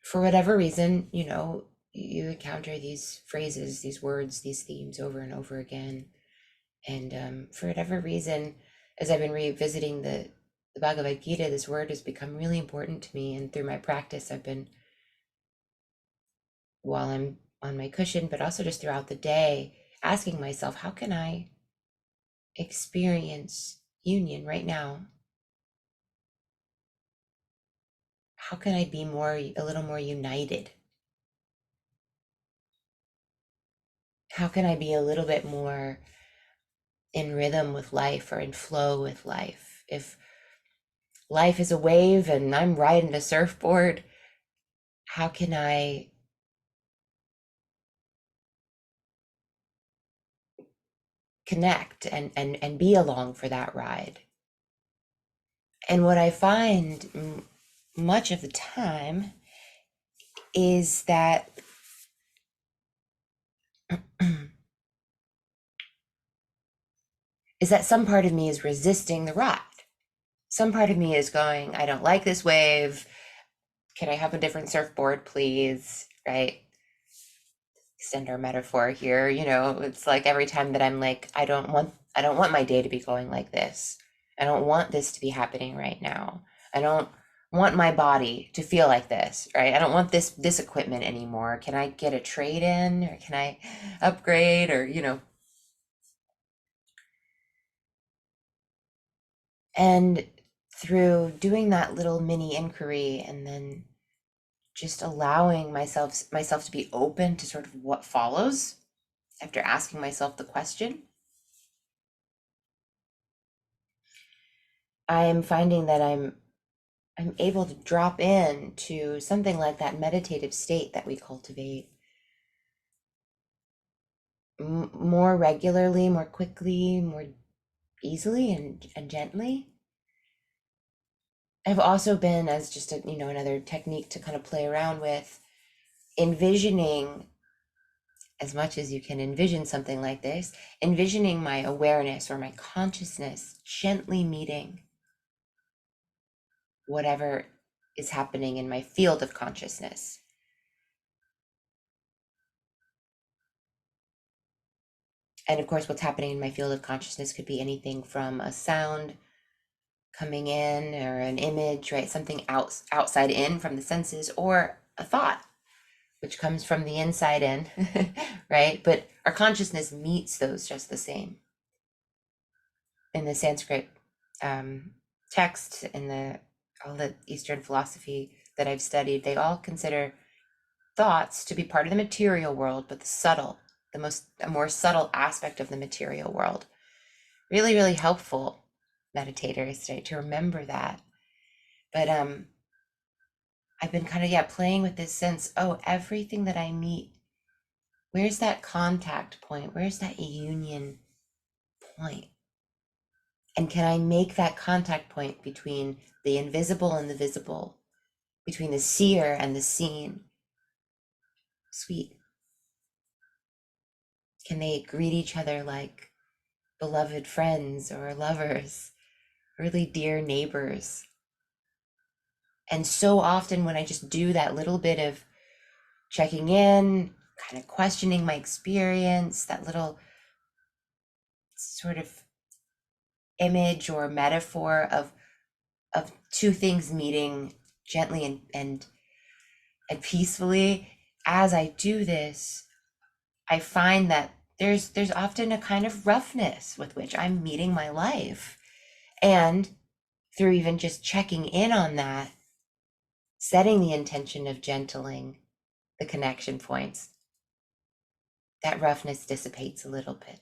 for whatever reason, you encounter these phrases, these words, these themes over and over again. And for whatever reason, as I've been revisiting the Bhagavad Gita, this word has become really important to me. And through my practice, I've been, while I'm on my cushion, but also just throughout the day, asking myself, how can I experience union right now? How can I be a little more united? How can I be a little bit more in rhythm with life or in flow with life? If life is a wave and I'm riding a surfboard, how can I connect and be along for that ride? And what I find much of the time is that some part of me is resisting the ride. Some part of me is going, I don't like this wave. Can I have a different surfboard, please? Right? Extend our metaphor here. It's like every time that I'm like, I don't want my day to be going like this. I don't want this to be happening right now. I don't want my body to feel like this, right? I don't want this equipment anymore. Can I get a trade in, or can I upgrade, or and through doing that little mini inquiry, and then just allowing myself to be open to sort of what follows after asking myself the question, I am finding that I'm able to drop in to something like that meditative state that we cultivate more regularly, more quickly, more easily and gently. I've also been, as just another technique to kind of play around with, envisioning, as much as you can envision something like this, envisioning my awareness or my consciousness gently meeting whatever is happening in my field of consciousness. And of course, what's happening in my field of consciousness could be anything from a sound coming in, or an image, right? Something outside in from the senses, or a thought, which comes from the inside in, right? But our consciousness meets those just the same. In the Sanskrit text, in all the Eastern philosophy that I've studied, they all consider thoughts to be part of the material world, but a more subtle aspect of the material world. Really, really helpful, meditators, to remember that. But I've been kind of, playing with this sense, everything that I meet, where's that contact point? Where's that union point? And can I make that contact point between the invisible and the visible, between the seer and the seen, sweet? Can they greet each other like beloved friends or lovers, really dear neighbors? And so often when I just do that little bit of checking in, kind of questioning my experience, that little sort of image or metaphor of two things meeting gently and peacefully, as I do this, I find that there's often a kind of roughness with which I'm meeting my life. And through even just checking in on that, setting the intention of gentling the connection points, that roughness dissipates a little bit.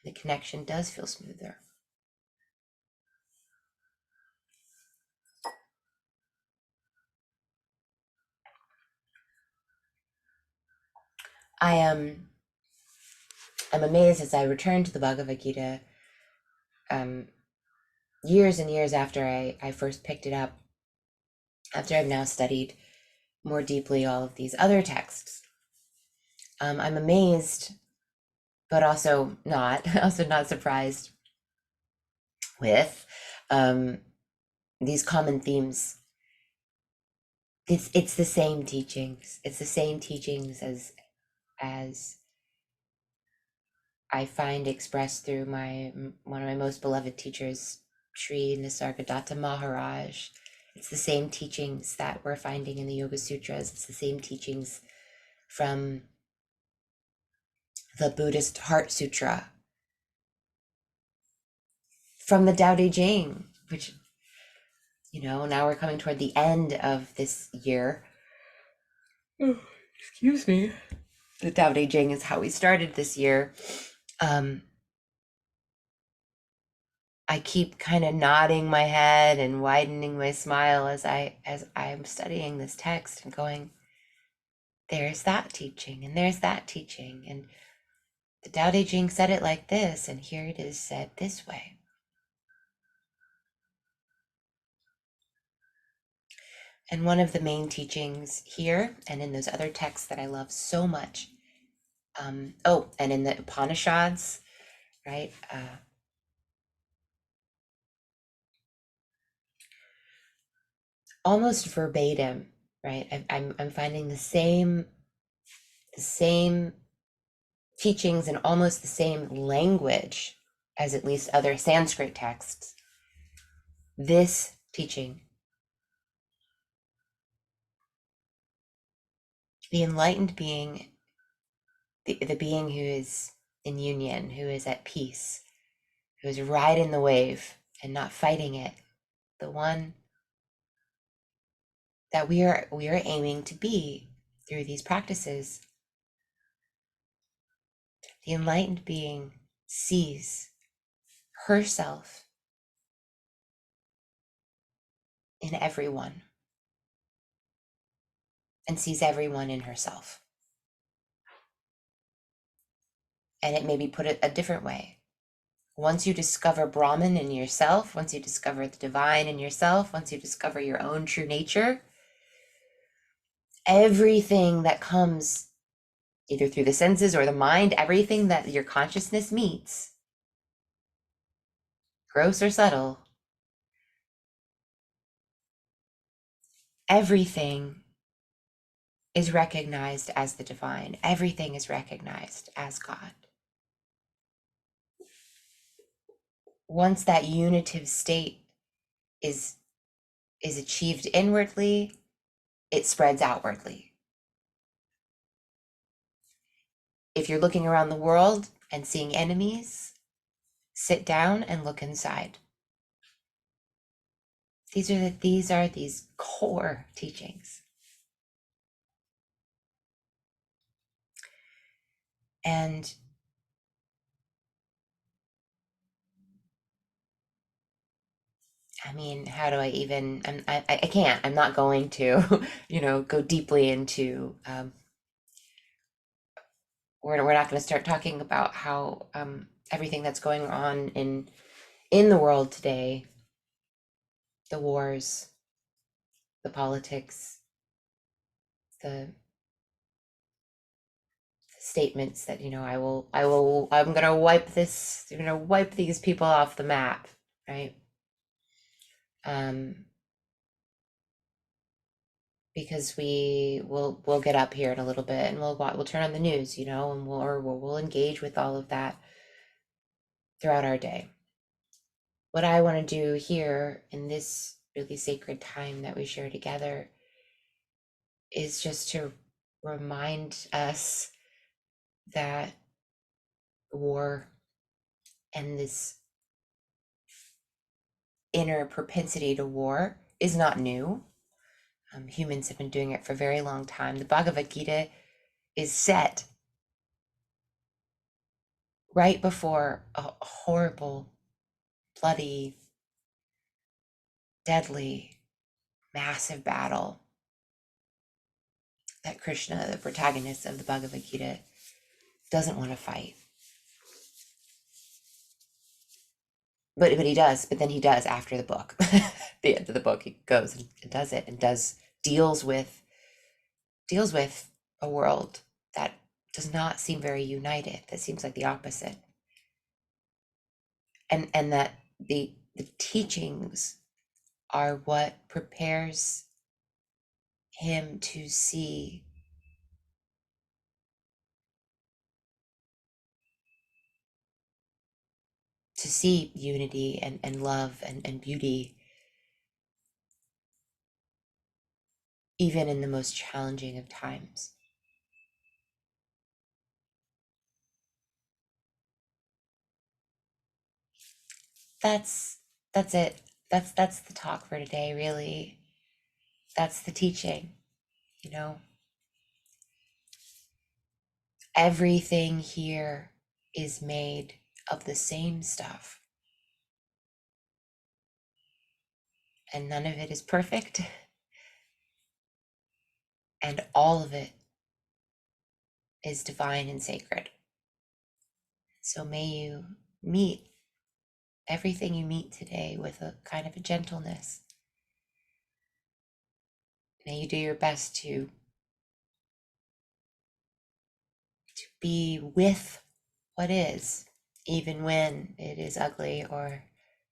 The connection does feel smoother. I am I'm amazed as I return to the Bhagavad Gita, um, years and years after I first picked it up, after I've now studied more deeply all of these other texts. I'm amazed, but also not, also not surprised with these common themes, It's the same teachings. It's the same teachings as I find expressed through one of my most beloved teachers, Sri Nisargadatta Maharaj. It's the same teachings that we're finding in the Yoga Sutras. It's the same teachings from the Buddhist Heart Sutra, from the Tao Te Ching, which, now we're coming toward the end of this year. Oh, excuse me. The Tao Te Ching is how we started this year. I keep kind of nodding my head and widening my smile as I'm studying this text and going, there's that teaching and there's that teaching, and the Tao Te Ching said it like this, and here it is said this way. And one of the main teachings here and in those other texts that I love so much, and in the Upanishads, right? Almost verbatim, right? I'm finding the same teachings and almost the same language as at least other Sanskrit texts. This teaching, the enlightened being, the being who is in union, who is at peace, who is riding the wave and not fighting it, the one that we are aiming to be through these practices. The enlightened being sees herself in everyone and sees everyone in herself. And it may be put a different way. Once you discover Brahman in yourself, once you discover the divine in yourself, once you discover your own true nature, everything that comes either through the senses or the mind, everything that your consciousness meets, gross or subtle, everything is recognized as the divine. Everything is recognized as God. Once that unitive state is achieved inwardly, it spreads outwardly. If you're looking around the world and seeing enemies, sit down and look inside. These are these core teachings. And I mean, how do I even, I can't, I'm not going to, go deeply into, we're not going to start talking about how everything that's going on in the world today, the wars, the politics, the statements that, I'm going to wipe these people off the map, right? Because we'll get up here in a little bit and we'll turn on the news, and we'll engage with all of that throughout our day. What I want to do here in this really sacred time that we share together is just to remind us that war and this inner propensity to war is not new. Humans have been doing it for a very long time. The Bhagavad Gita is set right before a horrible, bloody, deadly, massive battle that Krishna, the protagonist of the Bhagavad Gita, doesn't want to fight. But he does, but then he does after the book. The end of the book, he goes and does it and deals with a world that does not seem very united, that seems like the opposite. And that the teachings are what prepares him to see unity and love and beauty, even in the most challenging of times. That's that's it. That's the talk for today, really. That's the teaching, you know. Everything here is made of the same stuff, and none of it is perfect, and all of it is divine and sacred. So may you meet everything you meet today with a kind of a gentleness. May you do your best to be with what is, even when it is ugly or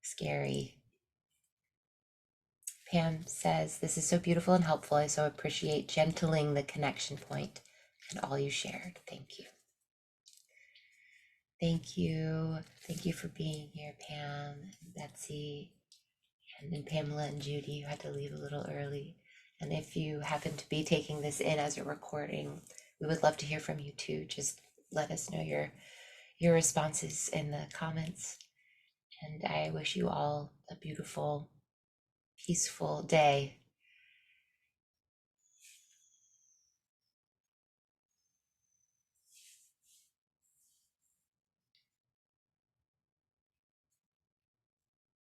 scary. Pam says, this is so beautiful and helpful. I so appreciate gentling the connection point and all you shared. Thank you. Thank you. Thank you for being here, Pam, and Betsy, and then Pamela and Judy, who had to leave a little early. And if you happen to be taking this in as a recording, we would love to hear from you too. Just let us know your responses in the comments. And I wish you all a beautiful, peaceful day